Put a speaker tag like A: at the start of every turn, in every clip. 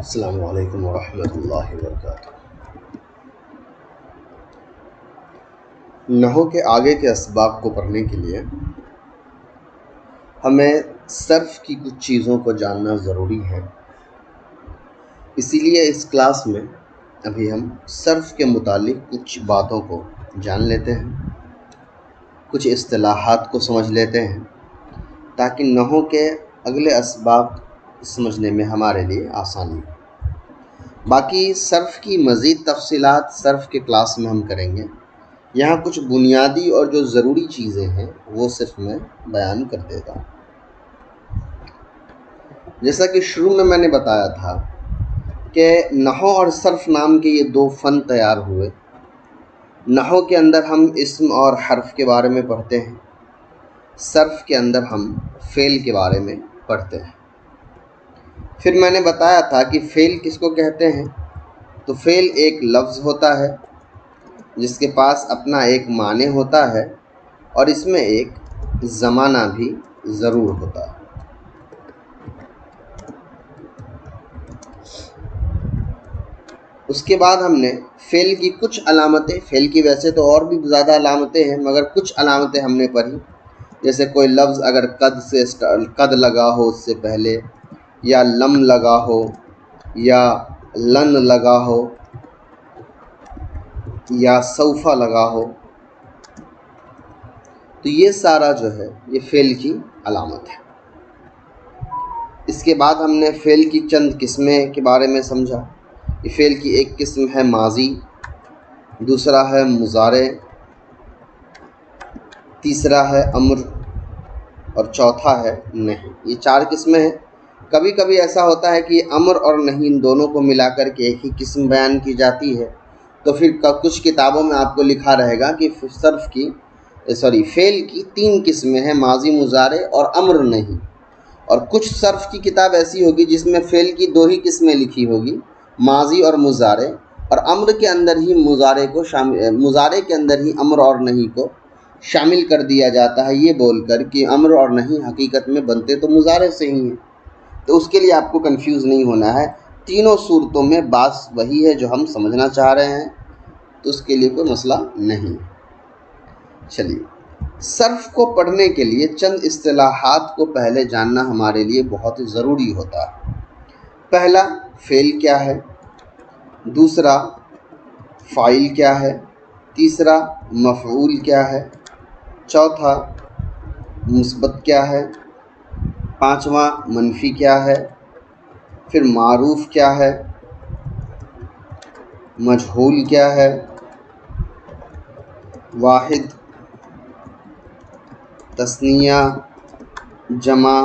A: السلام علیکم ورحمۃ اللہ وبرکاتہ۔ نحو کے آگے کے اسباق کو پڑھنے کے لیے ہمیں صرف کی کچھ چیزوں کو جاننا ضروری ہے، اسی لیے اس کلاس میں ابھی ہم صرف کے متعلق کچھ باتوں کو جان لیتے ہیں، کچھ اصطلاحات کو سمجھ لیتے ہیں تاکہ نحو کے اگلے اسباق سمجھنے میں ہمارے لیے آسانی ہو۔ باقی صرف کی مزید تفصیلات صرف کے کلاس میں ہم کریں گے، یہاں کچھ بنیادی اور جو ضروری چیزیں ہیں وہ صرف میں بیان کر دیتا ہوں۔ جیسا کہ شروع میں نے بتایا تھا کہ نحو اور صرف نام کے یہ دو فن تیار ہوئے۔ نحو کے اندر ہم اسم اور حرف کے بارے میں پڑھتے ہیں، صرف کے اندر ہم فعل کے بارے میں پڑھتے ہیں۔ پھر میں نے بتایا تھا کہ فعل کس کو کہتے ہیں، تو فعل ایک لفظ ہوتا ہے جس کے پاس اپنا ایک معنی ہوتا ہے اور اس میں ایک زمانہ بھی ضرور ہوتا ہے۔ اس کے بعد ہم نے فعل کی کچھ علامتیں، فعل کی ویسے تو اور بھی زیادہ علامتیں ہیں مگر کچھ علامتیں ہم نے پڑھی، جیسے کوئی لفظ اگر قد لگا ہو اس سے پہلے، یا لم لگا ہو، یا لن لگا ہو، یا سوف لگا ہو، تو یہ سارا جو ہے یہ فعل کی علامت ہے۔ اس کے بعد ہم نے فعل کی چند قسمیں کے بارے میں سمجھا۔ یہ فعل کی ایک قسم ہے ماضی، دوسرا ہے مضارع، تیسرا ہے امر اور چوتھا ہے نہیں۔ یہ چار قسمیں ہیں۔ کبھی کبھی ایسا ہوتا ہے کہ امر اور نہیں ان دونوں کو ملا کر کے ایک ہی قسم بیان کی جاتی ہے، تو پھر کچھ کتابوں میں آپ کو لکھا رہے گا کہ فعل کی تین قسمیں ہیں، ماضی، مضارع اور امر نہیں۔ اور کچھ صرف کی کتاب ایسی ہوگی جس میں فعل کی دو ہی قسمیں لکھی ہوگی، ماضی اور مضارع، اور امر کے اندر ہی مضارع کے اندر ہی امر اور نہیں کو شامل کر دیا جاتا ہے، یہ بول کر کہ امر اور نہیں حقیقت میں بنتے تو مضارع سے ہی ہیں۔ تو اس کے لیے آپ کو کنفیوز نہیں ہونا ہے، تینوں صورتوں میں بات وہی ہے جو ہم سمجھنا چاہ رہے ہیں، تو اس کے لیے کوئی مسئلہ نہیں۔ چلیے، صرف کو پڑھنے کے لیے چند اصطلاحات کو پہلے جاننا ہمارے لیے بہت ضروری ہوتا ہے۔ پہلا، فعل کیا ہے، دوسرا فاعل کیا ہے، تیسرا مفعول کیا ہے، چوتھا مثبت کیا ہے، پانچواں منفی کیا ہے، پھر معروف کیا ہے، مجہول کیا ہے، واحد، تثنیہ، جمع،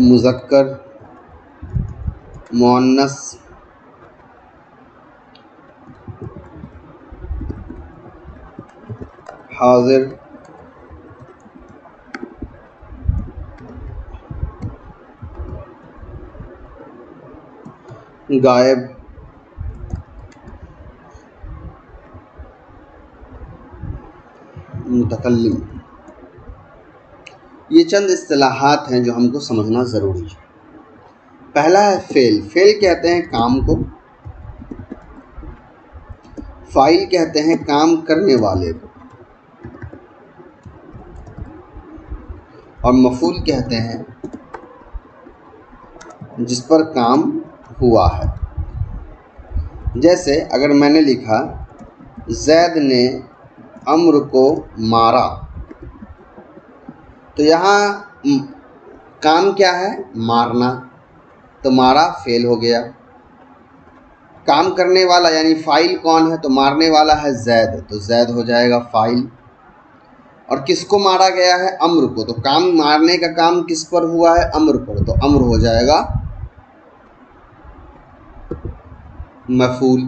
A: مذکر، مؤنث، حاضر، غائب، متکلم۔ یہ چند اصطلاحات ہیں جو ہم کو سمجھنا ضروری ہے۔ پہلا ہے فعل۔ فعل کہتے ہیں کام کو، فاعل کہتے ہیں کام کرنے والے کو، اور مفعول کہتے ہیں جس پر کام ہوا ہے۔ جیسے اگر میں نے لکھا زید نے عمرو کو مارا، تو یہاں کام کیا ہے؟ مارنا، تو مارا فعل ہو گیا۔ کام کرنے والا یعنی فاعل کون ہے؟ تو مارنے والا ہے زید، تو زید ہو جائے گا فاعل۔ اور کس کو مارا گیا ہے؟ عمرو کو، تو کام مارنے کا کام کس پر ہوا ہے؟ عمرو پر، تو عمرو ہو جائے گا مفعول۔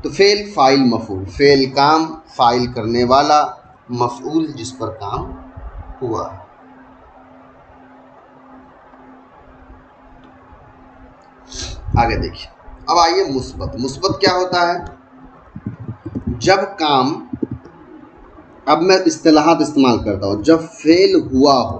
A: تو فعل، فاعل، مفعول۔ فعل کام، فاعل کرنے والا، مفعول جس پر کام ہوا۔ آگے دیکھیے، اب آئیے مثبت۔ مثبت کیا ہوتا ہے؟ جب کام، اب میں اصطلاحات استعمال کرتا ہوں، جب فعل ہوا ہو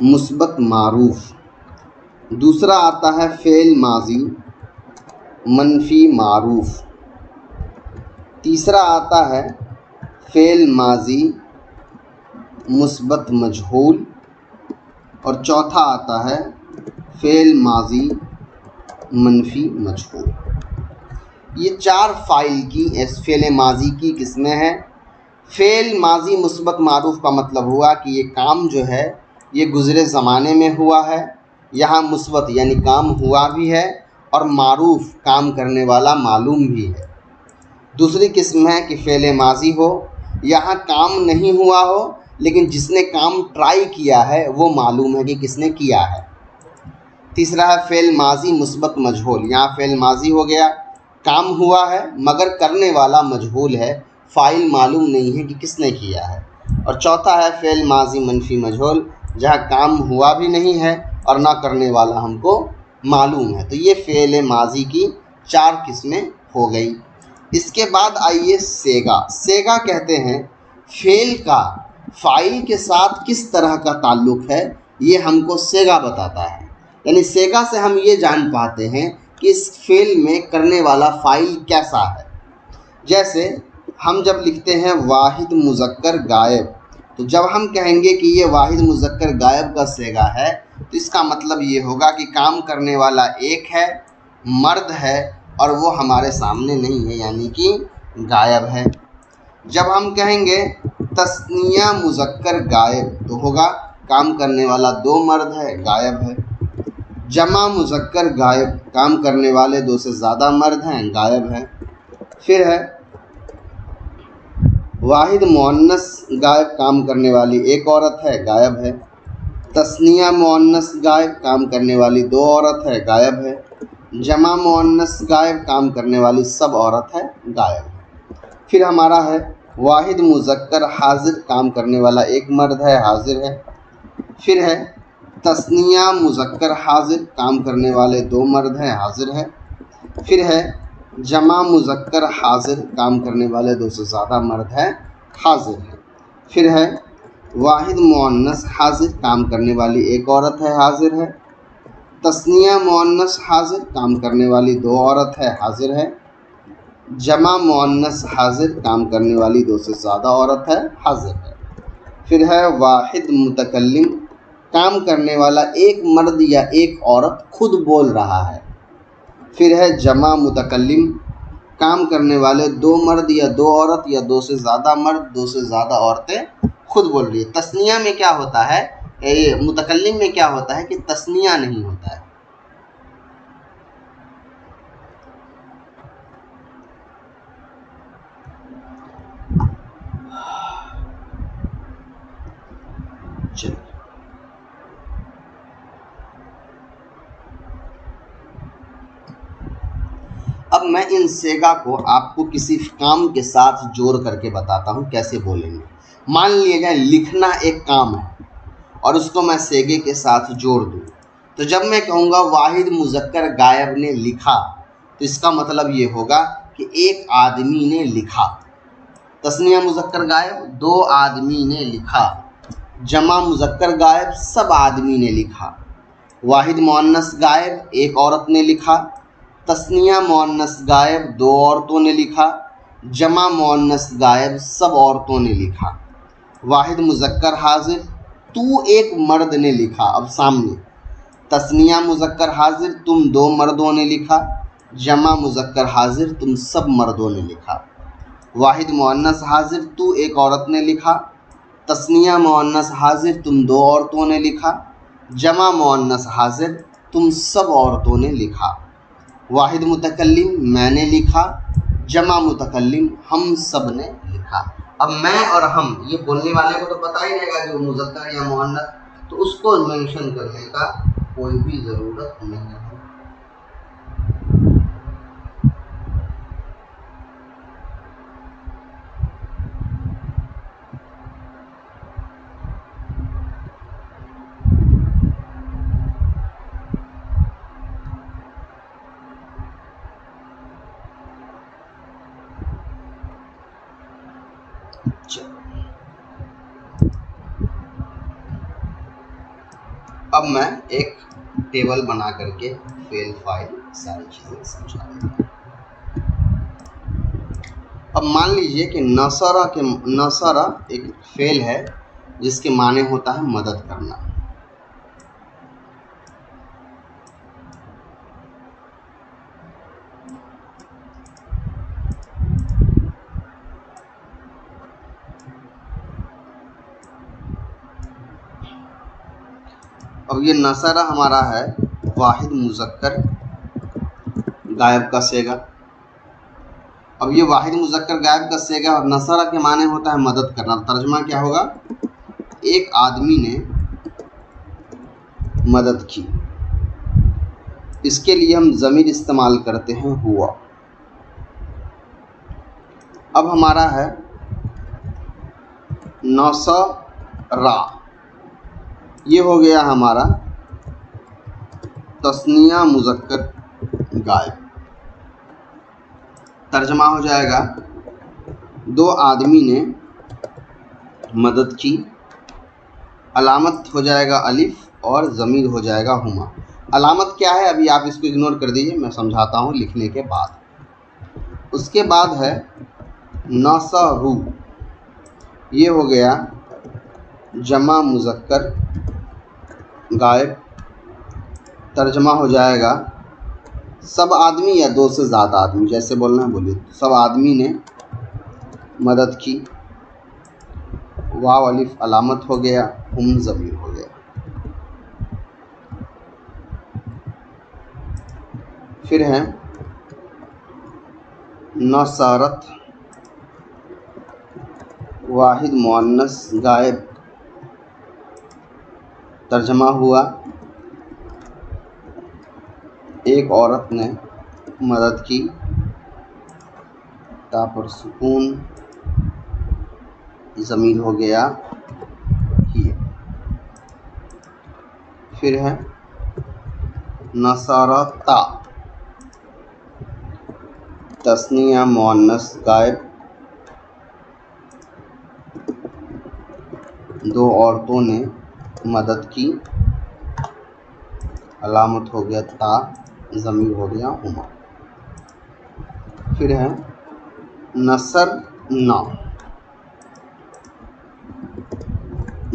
A: مثبت معروف. دوسرا آتا ہے فعل ماضی منفی معروف. تیسرا آتا ہے فعل ماضی مثبت مجہول. اور چوتھا آتا ہے فعل ماضی منفی مجہول. یہ چار فعل ماضی کی قسمیں ہیں. فعل ماضی مثبت معروف کا مطلب ہوا کہ یہ کام جو ہے یہ گزرے زمانے میں ہوا ہے. یہاں مثبت یعنی کام ہوا بھی ہے اور معروف کام کرنے والا معلوم بھی ہے. دوسری قسم ہے کہ فعل ماضی ہو، یہاں کام نہیں ہوا ہو لیکن جس نے کام ٹرائی کیا ہے وہ معلوم ہے کہ کس نے کیا ہے. تیسرا ہے فعل ماضی مثبت مجہول. یہاں فعل ماضی ہو گیا، کام ہوا ہے مگر کرنے والا مجہول ہے، فاعل معلوم نہیں ہے کہ کس نے کیا ہے. اور چوتھا ہے فعل ماضی منفی مجہول، جہاں کام ہوا بھی نہیں ہے اور نہ کرنے والا ہم کو معلوم ہے. تو یہ فعل ماضی کی چار قسمیں ہو گئی. اس کے بعد آئیے سیگا. سیگا کہتے ہیں فعل کا فاعل کے ساتھ کس طرح کا تعلق ہے، یہ ہم کو سیگا بتاتا ہے. یعنی سیگا سے ہم یہ جان پاتے ہیں کہ اس فعل میں کرنے والا فاعل کیسا ہے. جیسے ہم جب لکھتے ہیں واحد مذکر غائب، تو جب ہم کہیں گے کہ یہ واحد مذکر غائب کا صیغہ ہے تو اس کا مطلب یہ ہوگا کہ کام کرنے والا ایک ہے، مرد ہے اور وہ ہمارے سامنے نہیں ہے، یعنی کہ غائب ہے. جب ہم کہیں گے تثنیہ مذکر غائب تو ہوگا کام کرنے والا دو مرد ہے، غائب ہے. جمع مذکر غائب، کام کرنے والے دو سے زیادہ مرد ہیں، غائب ہے. پھر ہے واحد مؤنث غائب، کام کرنے والی ایک عورت ہے، غائب ہے. تثنیہ مؤنث غائب، کام کرنے والی دو عورت ہے، غائب ہے. جمع مؤنث غائب، کام کرنے والی سب عورت ہے، غائب ہے. پھر ہمارا ہے واحد مذکر حاضر، کام کرنے والا ایک مرد ہے، حاضر ہے. پھر ہے تثنیہ مذکر حاضر، کام کرنے والے دو مرد ہیں، حاضر ہے. پھر ہے جمع مذکر حاضر، کام کرنے والے دو سے زیادہ مرد ہیں، حاضر ہے. پھر ہے واحد مؤنث حاضر، کام کرنے والی ایک عورت ہے، حاضر ہے. تثنیہ مؤنث حاضر، کام کرنے والی دو عورت ہے، حاضر ہے. جمع مؤنث حاضر، کام کرنے والی دو سے زیادہ عورت ہے، حاضر ہے. پھر ہے واحد متکلم، کام کرنے والا ایک مرد یا ایک عورت خود بول رہا ہے. پھر ہے جمع متکلم، کام کرنے والے دو مرد یا دو عورت یا دو سے زیادہ مرد، دو سے زیادہ عورتیں خود بول رہی ہے. تثنیہ میں کیا ہوتا ہے، متکلم میں کیا ہوتا ہے کہ تثنیہ نہیں ہوتا ہے. چلیے اب میں ان سیگا کو آپ کو کسی کام کے ساتھ جوڑ کر کے بتاتا ہوں کیسے بولیں گے. مان لیے جائے لکھنا ایک کام ہے اور اس کو میں سیگے کے ساتھ جوڑ دوں، تو جب میں کہوں گا واحد مذکر غائب نے لکھا تو اس کا مطلب یہ ہوگا کہ ایک آدمی نے لکھا. تثنیہ مذکر غائب دو آدمی نے لکھا. جمع مذکر غائب سب آدمی نے لکھا. واحد مؤنث غائب ایک عورت نے لکھا. تثنیہ مؤنث غائب دو عورتوں نے لکھا. جمع مؤنث غائب سب عورتوں نے لکھا. واحد مذکر حاضر تو ایک مرد نے لکھا. اب سامنے تثنیہ مذکر حاضر تم دو مردوں نے لکھا. جمع مذکر حاضر تم سب مردوں نے لکھا. واحد مؤنث حاضر تو ایک عورت نے لکھا. تثنیہ مؤنث حاضر تم دو عورتوں نے لکھا. جمع مؤنث حاضر تم سب عورتوں نے لکھا. واحد متکلم میں نے لکھا. جمع متکلم ہم سب نے لکھا. اب میں اور ہم یہ بولنے والے کو تو پتہ ہی رہے گا کہ وہ مذکر یا مؤنث، تو اس کو مینشن کرنے کا کوئی بھی ضرورت نہیں ہے. اب میں ایک ٹیبل بنا کر کے فعل فاعل ساری چیزیں سمجھا دوں گا۔ اب مان لیجئے کہ نصرہ ایک فعل ہے جس کے معنی ہوتا ہے مدد کرنا۔ اب یہ نصرہ ہمارا ہے واحد مذکر غائب کا صیغہ۔ اب یہ واحد مذکر غائب کا صیغہ اور نصرہ کے معنی ہوتا ہے مدد کرنا۔ ترجمہ کیا ہوگا؟ ایک آدمی نے مدد کی۔ اس کے لیے ہم ضمیر استعمال کرتے ہیں ہوا۔ اب ہمارا ہے نصرہ، یہ ہو گیا ہمارا تثنیہ مذکر غائب۔ ترجمہ ہو جائے گا دو آدمی نے مدد کی، علامت ہو جائے گا الف اور ضمیر ہو جائے گا ہما۔ علامت کیا ہے ابھی آپ اس کو اگنور کر دیجئے، میں سمجھاتا ہوں لکھنے کے بعد۔ اس کے بعد ہے نصرو، یہ ہو گیا جمع مذکر غائب۔ ترجمہ ہو جائے گا سب آدمی یا دو سے زیادہ آدمی، جیسے بولنا ہے بولیے۔ سب آدمی نے مدد کی، واو الف علامت ہو گیا، ہم ضمیر ہو گیا۔ پھر ہے نصرت، واحد مؤنث غائب۔ ترجمہ ہوا ایک عورت نے مدد کی، تا پر سکون، ضمیر ہو گیا ہی۔ پھر ہے نصرتا، تثنیہ مؤنث غائب، دو عورتوں نے مدد کی، علامت ہو گیا تا، ضمیر ہو گیا ہما۔ پھر ہے نصرنا،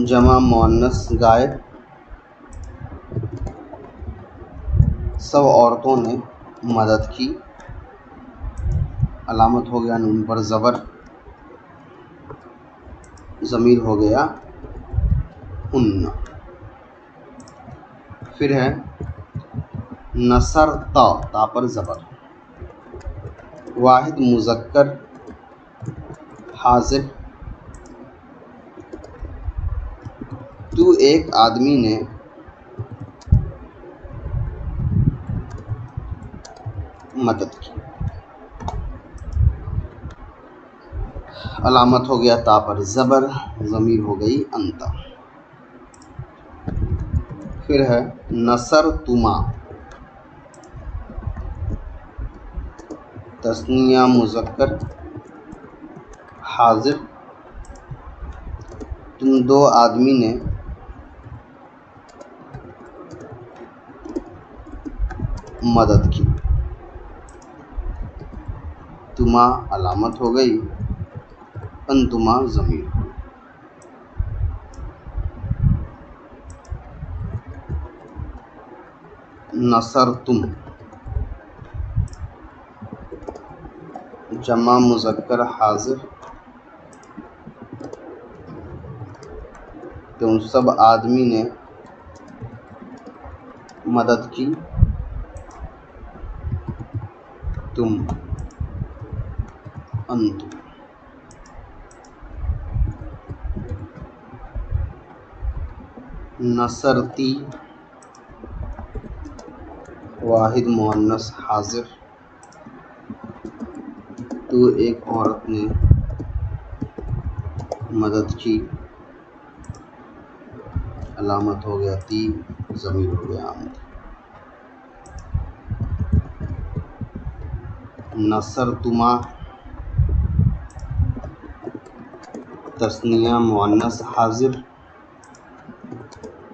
A: جمع مؤنث غائب، سب عورتوں نے مدد کی، علامت ہو گیا نون پر زبر، ضمیر ہو گیا ان۔ پھر ہے نصرتا، تا پر زبر، واحد مذکر حاضر۔ تو ایک آدمی نے مدد کی، علامت ہو گیا تا پر زبر، ضمیر ہو گئی انت۔ پھر ہے نصرتما، تثنیہ مذکر حاضر، تم دو آدمی نے مدد کی، تما علامت ہو گئی، انتما ضمیر۔ نصرتم، جمع مذکر حاضر، تم سب آدمی نے مدد کی، تم انتم۔ نصرتی، واحد مؤنث حاضر، تو ایک عورت نے مدد کی، علامت ہو گیا تی، ضمیر ہو گیا انت۔ نصرتما، تثنیہ مؤنث حاضر،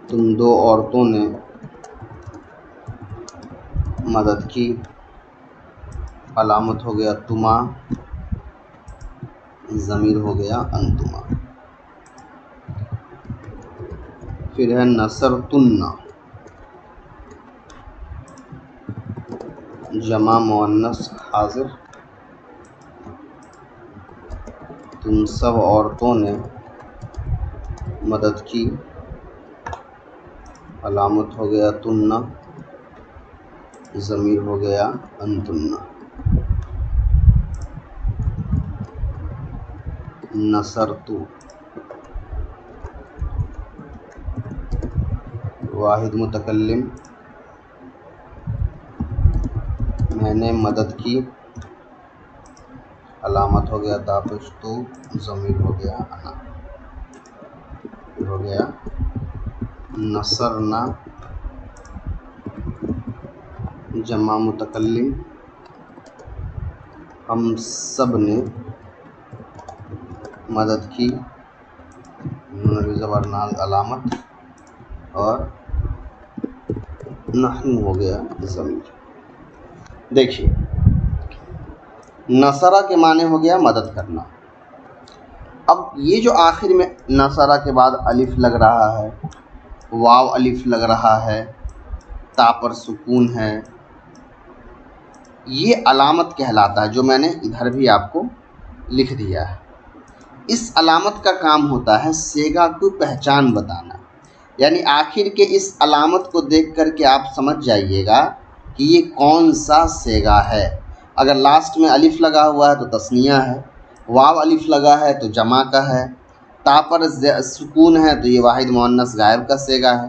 A: تم دو عورتوں نے مدد کی، علامت ہو گیا تما، ضمیر ہو گیا انتما. پھر ہے نصرتن، جمع مؤنث حاضر، تم سب عورتوں نے مدد کی، علامت ہو گیا تن، ضمیر ہو گیا انتن. نصرت، واحد متکلم، میں نے مدد کی، علامت ہو گیا دابشتو، ضمیر ہو گیا انا. ہو گیا نصرنا، جمع متکلم، ہم سب نے مدد کی، نون زبر نال علامت، اور نحن ہو گیا ضمیر. دیکھیے نصرہ کے معنی ہو گیا مدد کرنا. اب یہ جو آخر میں نصرہ کے بعد الف لگ رہا ہے، واو الف لگ رہا ہے، تا پر سکون ہے، یہ علامت کہلاتا ہے، جو میں نے ادھر بھی آپ کو لکھ دیا ہے. اس علامت کا کام ہوتا ہے صیغہ کو پہچان بتانا. یعنی آخر کے اس علامت کو دیکھ کر کے آپ سمجھ جائیے گا کہ یہ کون سا صیغہ ہے. اگر لاسٹ میں الف لگا ہوا ہے تو تثنیہ ہے، واو الف لگا ہے تو جمع کا ہے، تا پر سکون ہے تو یہ واحد مؤنث غائب کا صیغہ ہے،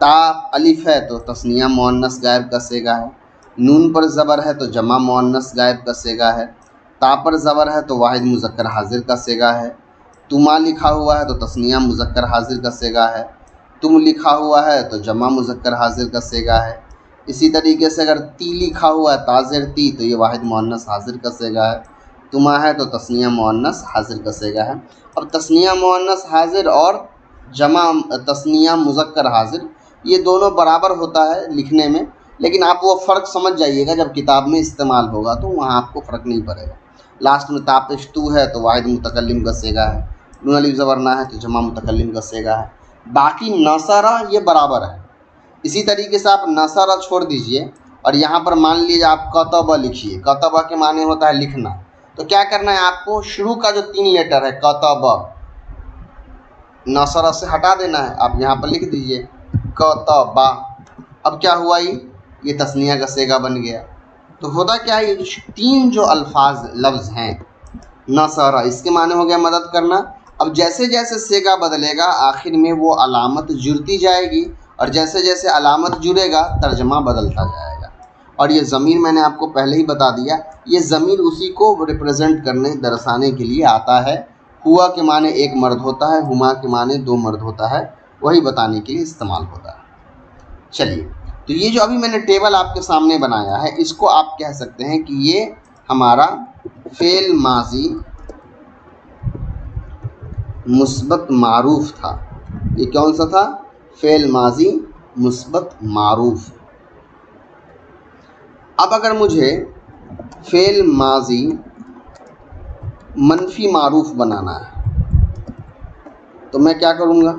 A: تا الف ہے تو تثنیہ مؤنث غائب کا صیغہ ہے، نون پر زبر ہے تو جمع مؤنث غائب کا صیغہ ہے، تا پر زبر ہے تو واحد مذکر حاضر کا صیغہ ہے، تما لکھا ہوا ہے تو تثنیہ مذکر حاضر کا صیغہ ہے، تم لکھا ہوا ہے تو جمع مذکر حاضر کا صیغہ ہے. اسی طریقے سے اگر تی لکھا ہوا ہے تاظر تی تو یہ واحد مؤنث حاضر کا صیغہ ہے، تما ہے تو تثنیہ مؤنث حاضر کا صیغہ ہے. اب تثنیہ مؤنث حاضر اور جمع تثنیہ مذکر حاضر یہ دونوں برابر ہوتا ہے لکھنے میں، لیکن آپ وہ فرق سمجھ جائیے گا جب کتاب میں استعمال ہوگا تو وہاں آپ کو فرق نہیں پڑے گا. لاسٹ میں تاپشتو ہے تو واحد متکلم کا صیغہ ہے، نون الف زبر نہ ہے تو جمع متکلم کا صیغہ ہے. باقی نصرہ یہ برابر ہے. اسی طریقے سے آپ نصرہ چھوڑ دیجئے اور یہاں پر مان لیجیے آپ کتبہ لکھیے. کتبہ کے معنی ہوتا ہے لکھنا. تو کیا کرنا ہے آپ کو، شروع کا جو 3 لیٹر ہے کتبہ، نصرہ سے ہٹا دینا ہے. آپ یہاں پر لکھ دیجئے کتبہ. اب کیا ہوا، یہ تثنیہ کا صیغہ بن گیا. تو ہوتا کیا ہے، یہ 3 جو لفظ ہیں نصرہ، اس کے معنی ہو گیا مدد کرنا. اب جیسے جیسے صیغہ بدلے گا آخر میں وہ علامت جڑتی جائے گی، اور جیسے جیسے علامت جڑے گا ترجمہ بدلتا جائے گا. اور یہ ضمیر میں نے آپ کو پہلے ہی بتا دیا، یہ ضمیر اسی کو ریپرزینٹ کرنے درسانے کے لیے آتا ہے. ہوا کے معنی ایک مرد ہوتا ہے، ہما کے معنی 2 مرد ہوتا ہے، وہی بتانے کے لیے استعمال ہوتا ہے. چلیے، تو یہ جو ابھی میں نے ٹیبل آپ کے سامنے بنایا ہے، اس کو آپ کہہ سکتے ہیں کہ یہ ہمارا فعل ماضی مثبت معروف تھا. یہ کون سا تھا، فعل ماضی مثبت معروف. اب اگر مجھے فعل ماضی منفی معروف بنانا ہے تو میں کیا کروں گا،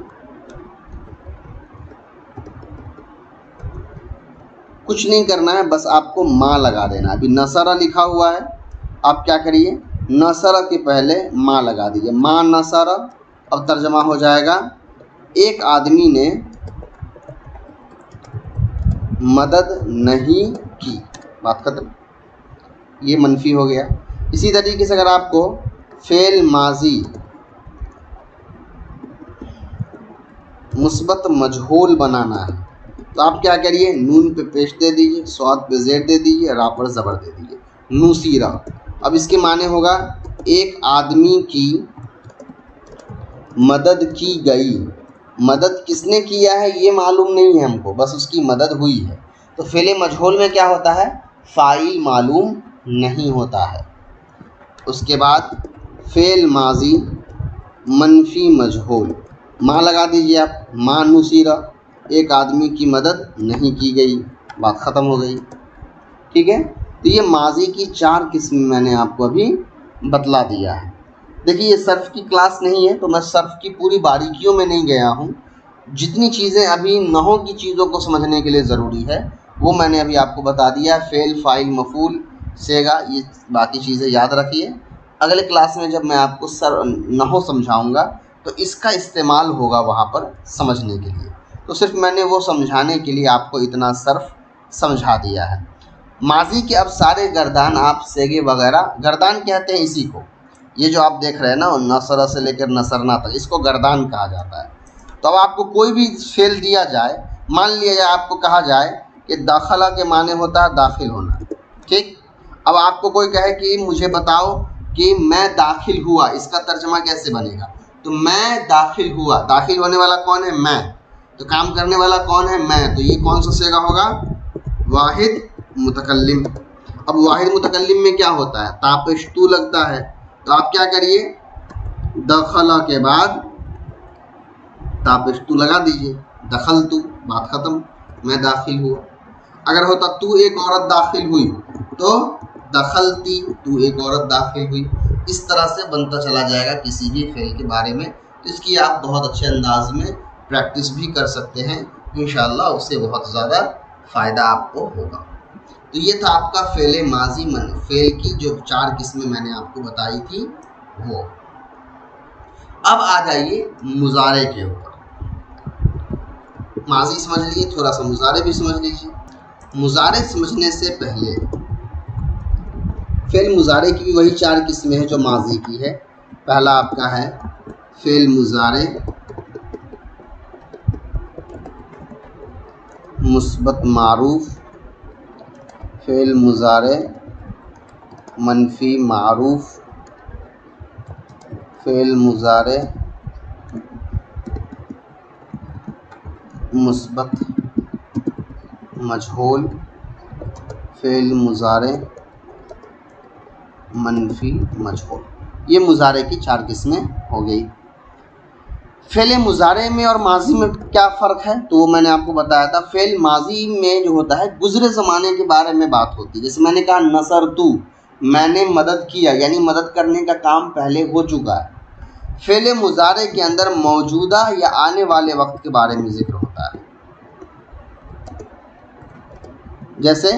A: کچھ نہیں کرنا ہے، بس آپ کو ما لگا دینا. ابھی نصرہ لکھا ہوا ہے، آپ کیا کریے، نصرہ کے پہلے ما لگا دیجیے، ما نصرہ. اب ترجمہ ہو جائے گا ایک آدمی نے مدد نہیں کی، بات ختم. یہ منفی ہو گیا. اسی طریقے سے اگر آپ کو فعل ماضی مثبت مجہول بنانا ہے تو آپ کیا کریے، نون پہ پیش دے دیجیے، صاد پہ زیر دے دیجیے، را پر زبر دے دیجیے، نوسیرہ. اب اس کے معنی ہوگا ایک آدمی کی مدد کی گئی. مدد کس نے کیا ہے یہ معلوم نہیں ہے ہم کو، بس اس کی مدد ہوئی ہے. تو فعل مجہول میں کیا ہوتا ہے، فاعل معلوم نہیں ہوتا ہے. اس کے بعد فعل ماضی منفی مجہول، ما لگا دیجیے آپ، ما نصیرہ. ایک آدمی کی مدد نہیں کی گئی، بات ختم ہو گئی. ٹھیک ہے، تو یہ ماضی کی 4 قسم میں نے آپ کو ابھی بتلا دیا ہے. دیکھیے یہ صرف کی کلاس نہیں ہے تو میں صرف کی پوری باریکیوں میں نہیں گیا ہوں. جتنی چیزیں ابھی نحو کی چیزوں کو سمجھنے کے لیے ضروری ہے وہ میں نے ابھی آپ کو بتا دیا. فعل، فاعل، مفعول، صیغہ، یہ باقی چیزیں یاد رکھیے. اگلے کلاس میں جب میں آپ کو نحو سمجھاؤں گا تو اس کا استعمال ہوگا وہاں پر سمجھنے کے لیے. تو صرف میں نے وہ سمجھانے کے لیے آپ کو اتنا صرف سمجھا دیا ہے. ماضی کے اب سارے گردان آپ صیغے وغیرہ، گردان کہتے ہیں اسی کو، یہ جو آپ دیکھ رہے ہیں نا نصر سے لے کر نصرنا تک، اس کو گردان کہا جاتا ہے. تو اب آپ کو کوئی بھی فعل دیا جائے، مان لیا جائے آپ کو کہا جائے کہ داخلہ کے معنی ہوتا ہے داخل ہونا. ٹھیک، اب آپ کو کوئی کہے کہ مجھے بتاؤ کہ میں داخل ہوا، اس کا ترجمہ کیسے بنے گا؟ تو میں داخل ہوا، داخل ہونے والا کون ہے؟ میں. تو کام کرنے والا کون ہے؟ میں. تو یہ کون سا صیغہ ہوگا؟ واحد متکلم. اب واحد متکلم میں کیا ہوتا ہے؟ تاپشتو لگتا ہے. تو آپ کیا کریے، دخلا کے بعد تاپشتو لگا دیجئے، دخلتو، بات ختم، میں داخل ہوا. اگر ہوتا تو ایک عورت داخل ہوئی تو دخلتی، تو ایک عورت داخل ہوئی. اس طرح سے بنتا چلا جائے گا کسی بھی فعل کے بارے میں. تو اس کی آپ بہت اچھے انداز میں پریکٹس بھی کر سکتے ہیں، انشاءاللہ اس سے بہت زیادہ فائدہ آپ کو ہوگا. تو یہ تھا آپ کا فعل ماضی فعل کی جو 4 قسمیں میں نے آپ کو بتائی تھی وہ. اب آ جائیے مضارع کے اوپر. ماضی سمجھ لیے، تھوڑا سا مضارع بھی سمجھ لیجیے. مضارع سمجھنے سے پہلے فعل مضارع کی بھی وہی 4 قسمیں ہیں جو ماضی کی ہے. پہلا آپ کا ہے فعل مضارع مثبت معروف، فعل مضارع منفی معروف، فعل مضارع مثبت مجہول، فعل مضارع منفی مجہول. یہ مضارع کی 4 قسمیں ہو گئی. فعل مضارع میں اور ماضی میں کیا فرق ہے تو وہ میں نے آپ کو بتایا تھا. فعل ماضی میں جو ہوتا ہے گزرے زمانے کے بارے میں بات ہوتی ہے. جیسے میں نے کہا نصرتو، میں نے مدد کیا، یعنی مدد کرنے کا کام پہلے ہو چکا ہے. فعل مضارع کے اندر موجودہ یا آنے والے وقت کے بارے میں ذکر ہوتا ہے. جیسے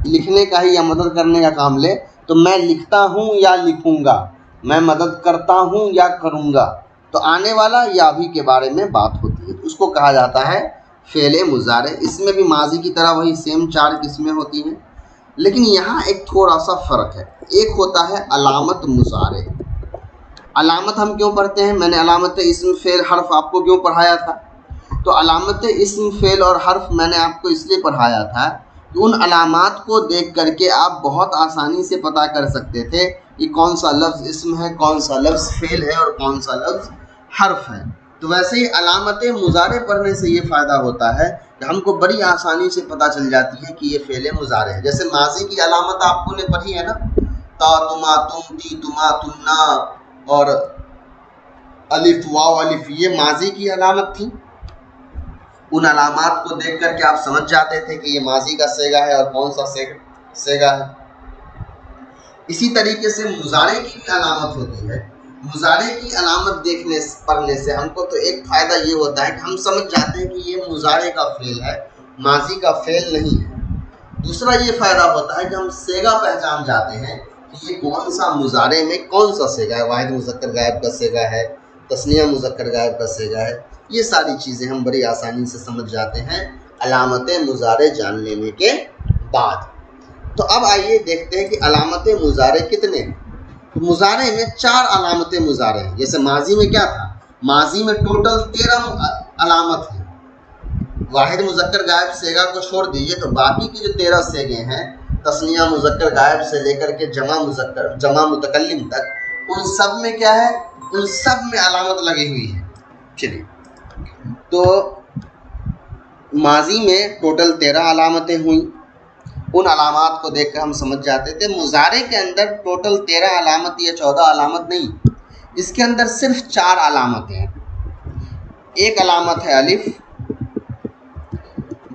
A: لکھنے کا ہی یا مدد کرنے کا کام لے تو میں لکھتا ہوں یا لکھوں گا، میں مدد کرتا ہوں یا کروں گا، تو آنے والا یا ابھی کے بارے میں بات ہوتی ہے. اس کو کہا جاتا ہے فعل مضارع. اس میں بھی ماضی کی طرح وہی سیم 4 قسمیں ہوتی ہیں، لیکن یہاں ایک تھوڑا سا فرق ہے. ایک ہوتا ہے علامت مضارع. علامت ہم کیوں پڑھتے ہیں؟ میں نے علامت اسم فعل حرف آپ کو کیوں پڑھایا تھا؟ تو علامت اسم فعل اور حرف میں نے آپ کو اس لیے پڑھایا تھا کہ ان علامات کو دیکھ کر کے آپ بہت آسانی سے پتہ کر سکتے تھے کہ کون سا لفظ اسم ہے، کون سا لفظ فعل ہے اور کون سا لفظ حرف ہے. تو ویسے ہی علامت مضارع پڑھنے سے یہ فائدہ ہوتا ہے کہ ہم کو بڑی آسانی سے پتہ چل جاتی ہے کہ یہ فعل مضارع ہے. جیسے ماضی کی علامت آپ کو نے پڑھی ہے نا، تا، تما، تم، تی، تما، تمنا اور الف، واو، الف، یہ ماضی کی علامت تھی. ان علامات کو دیکھ کر کے آپ سمجھ جاتے تھے کہ یہ ماضی کا صیغہ ہے اور کون سا صیغہ ہے. اسی طریقے سے مضارع کی بھی علامت ہوتی ہے. مضارع کی علامت پڑھنے سے ہم کو تو ایک فائدہ یہ ہوتا ہے کہ ہم سمجھ جاتے ہیں کہ یہ مضارع کا فعل ہے، ماضی کا فعل نہیں ہے. دوسرا یہ فائدہ ہوتا ہے کہ ہم صیغہ پہچان جاتے ہیں کہ یہ کون سا مضارع میں کون سا صیغہ ہے، واحد مذکر غائب کا صیغہ ہے، تثنیہ مذکر غائب کا صیغہ ہے. یہ ساری چیزیں ہم بڑی آسانی سے سمجھ جاتے ہیں علامت مضارع جان لینے کے بعد. تو اب آئیے دیکھتے ہیں کہ علامت مضارع کتنے ہیں. مضارع میں 4 علامت مضارع ہیں. جیسے ماضی میں کیا تھا؟ ماضی میں ٹوٹل 13 علامت ہیں. واحد مذکر غائب صیغہ کو چھوڑ دیجئے تو باقی کی جو 13 صیغے ہیں، تثنیہ مذکر غائب سے لے کر کے جمع متکلم تک، ان سب میں کیا ہے؟ ان سب میں علامت لگی ہوئی ہے. چلیے، تو ماضی میں ٹوٹل 13 علامتیں ہوئیں. ان علامات کو دیکھ کر ہم سمجھ جاتے تھے. مضارع کے اندر ٹوٹل 13 علامت یا 14 علامت نہیں، اس کے اندر صرف 4 علامتیں ہیں. ایک علامت ہے الف،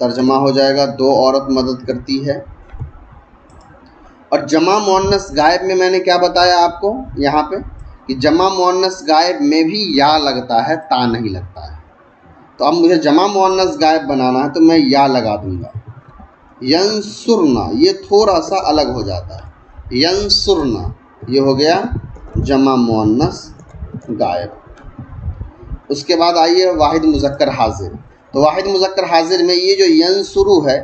A: ترجمہ ہو جائے گا دو عورت مدد کرتی ہے. اور جمع مؤنث غائب میں نے کیا بتایا آپ کو یہاں پہ کہ جمع مؤنث غائب میں بھی یا لگتا ہے تا نہیں لگتا ہے. تو اب مجھے جمع مؤنث غائب بنانا ہے تو میں یا لگا دوں گا. ینصرنا یہ تھوڑا سا الگ ہو جاتا ہے. ینصرنا یہ ہو گیا جمع مؤنث غائب. اس کے بعد آئیے واحد مذکر حاضر. تو واحد مذکر حاضر میں یہ جو ینصرو ہے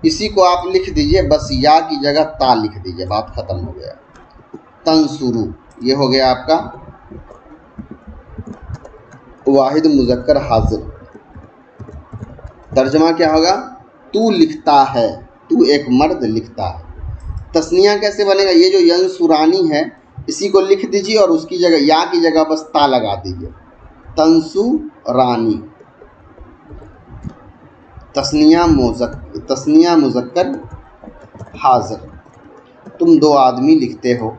A: اسی کو آپ لکھ دیجئے، بس یا کی جگہ تا لکھ دیجئے، بات ختم ہو گیا. تنصرو یہ ہو گیا آپ کا واحد مذکر حاضر. ترجمہ کیا ہوگا؟ تو لکھتا ہے، تو ایک مرد لکھتا ہے. تثنیہ کیسے بنے گا؟ یہ جو ینصرانی ہے اسی کو لکھ دیجیے اور اس کی جگہ یا کی جگہ بس تا لگا دیجیے. تنصرانی تثنیہ مذکر حاضر، تم دو آدمی لکھتے ہو.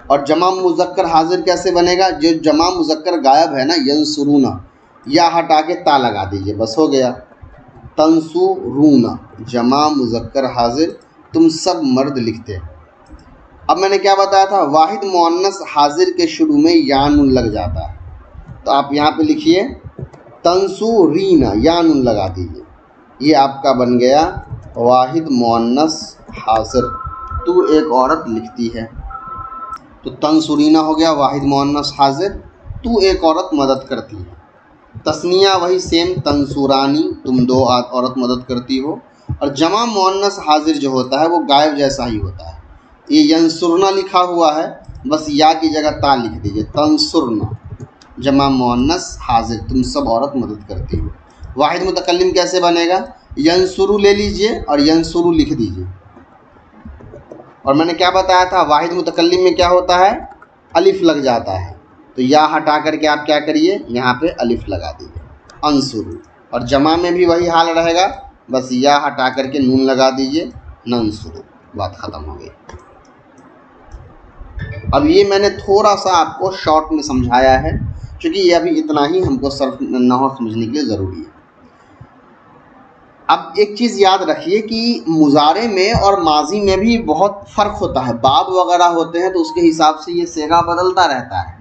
A: اور جمع مذکر حاضر کیسے بنے گا؟ جو جمع مذکر غائب ہے نا ینصرونا، یا ہٹا کے تا لگا دیجیے، بس ہو گیا. تنصرونا جمع مذکر حاضر، تم سب مرد لکھتے ہو. اب میں نے کیا بتایا تھا؟ واحد مؤنث حاضر کے شروع میں یا نون لگ جاتا ہے. تو آپ یہاں پہ لکھیے تنصورینا، یا نون لگا دیجیے. یہ آپ کا بن گیا واحد مؤنث حاضر، تو ایک عورت لکھتی ہے. تو تنصورینا ہو گیا واحد مؤنث حاضر، تو ایک عورت مدد کرتی ہے. تثنیہ وہی سیم تنصورانی، تم دو عورت مدد کرتی ہو. اور جمع مؤنث حاضر جو ہوتا ہے وہ غائب جیسا ہی ہوتا ہے. یہ ینصرنا لکھا ہوا ہے، بس یا کی جگہ تا لکھ دیجیے. تنصرنا جمع مؤنث حاضر، تم سب عورت مدد کرتی ہو. واحد متکلم کیسے بنے گا؟ ینصرو لے لیجئے اور ینصرو لکھ دیجئے. اور میں نے کیا بتایا تھا؟ واحد متکلم میں کیا ہوتا ہے؟ الف لگ جاتا ہے. تو یا ہٹا کر کے آپ کیا کریے؟ یہاں پہ الف لگا دیجیے انصرو. اور جمع میں بھی وہی حال رہے گا، بس یا ہٹا کر کے نون لگا دیجیے ننصرو. بات ختم ہو گئی. اب یہ میں نے تھوڑا سا آپ کو شارٹ میں سمجھایا ہے کیونکہ یہ ابھی اتنا ہی ہم کو صرف نحو سمجھنے کے لیے ضروری ہے. اب ایک چیز یاد رکھیے کہ مضارع میں اور ماضی میں بھی بہت فرق ہوتا ہے. باب وغیرہ ہوتے ہیں تو اس کے حساب سے یہ صیغہ بدلتا رہتا ہے.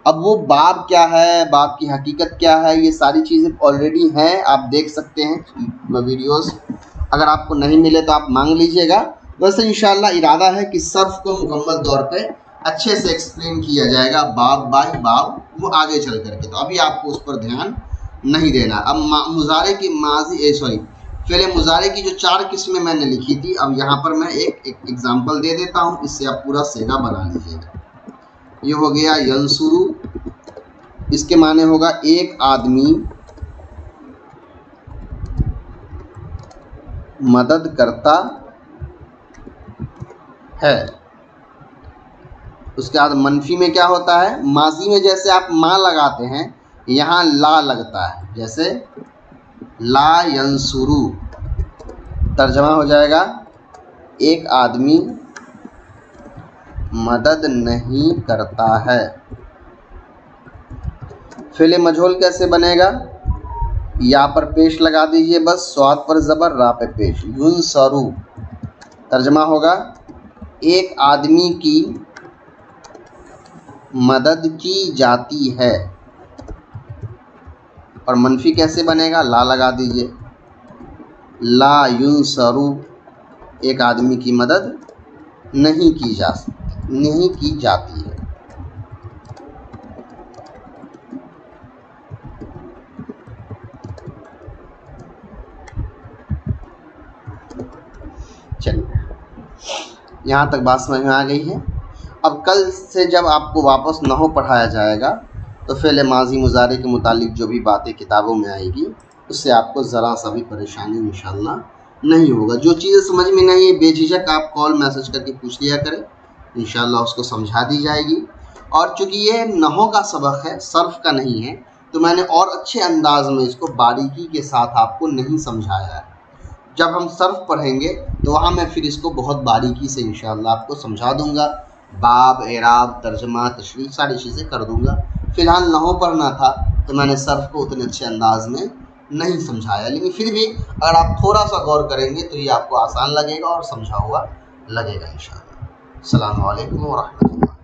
A: اب وہ باب کیا ہے، باب کی حقیقت کیا ہے، یہ ساری چیزیں آلریڈی ہیں، آپ دیکھ سکتے ہیں ویڈیوز. اگر آپ کو نہیں ملے تو آپ مانگ لیجئے گا. ویسے انشاءاللہ ارادہ ہے کہ صرف کو مکمل طور پہ اچھے سے ایکسپلین کیا جائے گا باب بائی باب، وہ آگے چل کر کے. تو ابھی آپ کو اس پر دھیان نہیں دینا. اب مضارع کی فعل مضارع کی جو 4 قسمیں میں نے لکھی تھی، اب یہاں پر میں ایک ایگزامپل دے دیتا ہوں، اس سے آپ پورا صیغہ بنا لیجیے گا. یہ ہو گیا ینصرو، اس کے معنی ہوگا ایک آدمی مدد کرتا ہے. اس کے بعد منفی میں کیا ہوتا ہے؟ ماضی میں جیسے آپ ماں لگاتے ہیں یہاں لا لگتا ہے، جیسے لا ینصرو. ترجمہ ہو جائے گا ایک آدمی مدد نہیں کرتا ہے. فعل مجہول کیسے بنے گا؟ یا پر پیش لگا دیجئے، بس صاد پر زبر را پہ پیش. ینصرو ترجمہ ہوگا ایک آدمی کی مدد کی جاتی ہے. اور منفی کیسے بنے گا؟ لا لگا دیجئے. لا ینصرو ایک آدمی کی مدد نہیں کی جاتی ہے. چلیے یہاں تک بات سمجھ میں آ گئی ہے. اب کل سے جب آپ کو واپس نحو پڑھایا جائے گا تو فعل ماضی مضارع کے متعلق جو بھی باتیں کتابوں میں آئے گی اس سے آپ کو ذرا سا بھی پریشانی انشاءاللہ نہیں ہوگا. جو چیزیں سمجھ میں نہیں ہے بے جھجک آپ کال میسج کر کے پوچھ لیا کریں، انشاءاللہ اس کو سمجھا دی جائے گی. اور چونکہ یہ نحو کا سبق ہے، صرف کا نہیں ہے، تو میں نے اور اچھے انداز میں اس کو باریکی کے ساتھ آپ کو نہیں سمجھایا ہے. جب ہم صرف پڑھیں گے تو وہاں میں پھر اس کو بہت باریکی سے انشاءاللہ آپ کو سمجھا دوں گا. باب، اعراب، ترجمہ، تشریح ساری چیزیں کر دوں گا. فی الحال نحو پڑھنا تھا تو میں نے صرف کو اتنے اچھے انداز میں نہیں سمجھایا، لیکن پھر بھی اگر آپ تھوڑا سا غور کریں گے تو یہ آپ کو آسان لگے گا اور سمجھا ہوا لگے گا انشاءاللہ۔ السلام علیکم ورحمۃ اللہ۔